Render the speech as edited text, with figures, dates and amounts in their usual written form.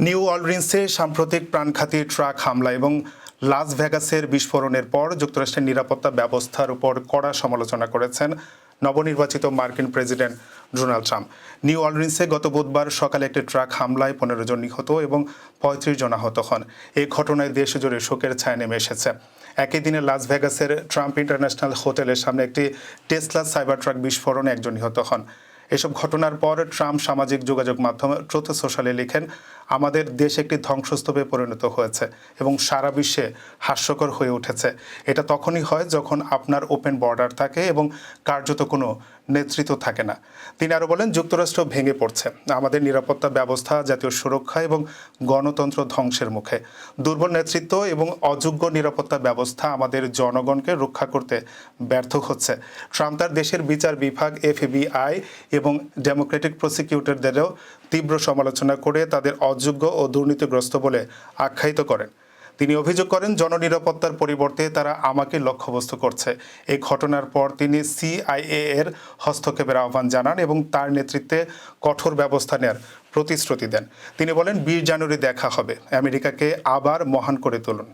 New অর্লিন্সে সাম্প্রতিক প্রাণঘাতী truck হামলা এবং লাস ভেগাসের বিস্ফোরণের পর যুক্তরাষ্ট্রের নিরাপত্তা ব্যবস্থার উপর কড়া সমালোচনা করেছেন নবনির্বাচিত মার্কিন প্রেসিডেন্ট ডোনাল্ড ট্রাম্প। নিউ অর্লিন্সে গত বুধবার সকালে একটি ট্রাক হামলায় 15 জন নিহত এবং 35 জন আহত হন। এই ঘটনায় দেশ জুড়ে শোকের ছায়া নেমে এসেছে। একই দিনে লাস ভেগাসের ট্রাম্প ইন্টারন্যাশনাল হোটেলের সামনে একটি টেসলা সাইবার ট্রাক বিস্ফোরণে একজন নিহত হন। এসব ঘটনার পর ট্রাম্প সামাজিক যোগাযোগ মাধ্যম ট্রুথ সোশ্যালে লিখেন, আমাদের দেশ একটি ধ্বংসস্তূপে পরিণত হয়েছে এবং সারা বিশ্বে হাস্যকর হয়ে উঠেছে। এটা তখনই হয় যখন আপনার ওপেন বর্ডার থাকে এবং কার্যত কোনো নেতৃত্ব থাকে না। তিনি আরও বলেন, যুক্তরাষ্ট্র ভেঙে পড়ছে, আমাদের নিরাপত্তা ব্যবস্থা, জাতীয় সুরক্ষা এবং গণতন্ত্র ধ্বংসের মুখে। দুর্বল নেতৃত্ব এবং অযোগ্য নিরাপত্তা ব্যবস্থা আমাদের জনগণকে রক্ষা করতে ব্যর্থ হচ্ছে। ট্রাম্প তার দেশের বিচার বিভাগ, FBI এবং ডেমোক্রেটিক প্রসিকিউটরদেরও তীব্র সমালোচনা করে তাদের অযোগ্য ও দুর্নীতিগ্রস্ত বলে আখ্যায়িত করেন। তিনি অভিযোগ করেন, জননিরাপত্তার পরিবর্তে তারা আমাকে লক্ষ্যবস্তু করছে। এই ঘটনার পর তিনি CIA এর হস্তক্ষেপের আহ্বান জানান এবং তার নেতৃত্বে কঠোর ব্যবস্থা নেওয়ার প্রতিশ্রুতি দেন। তিনি বলেন, 20 জানুয়ারি দেখা হবে, আমেরিকাকে আবার মহান করে তুলুন।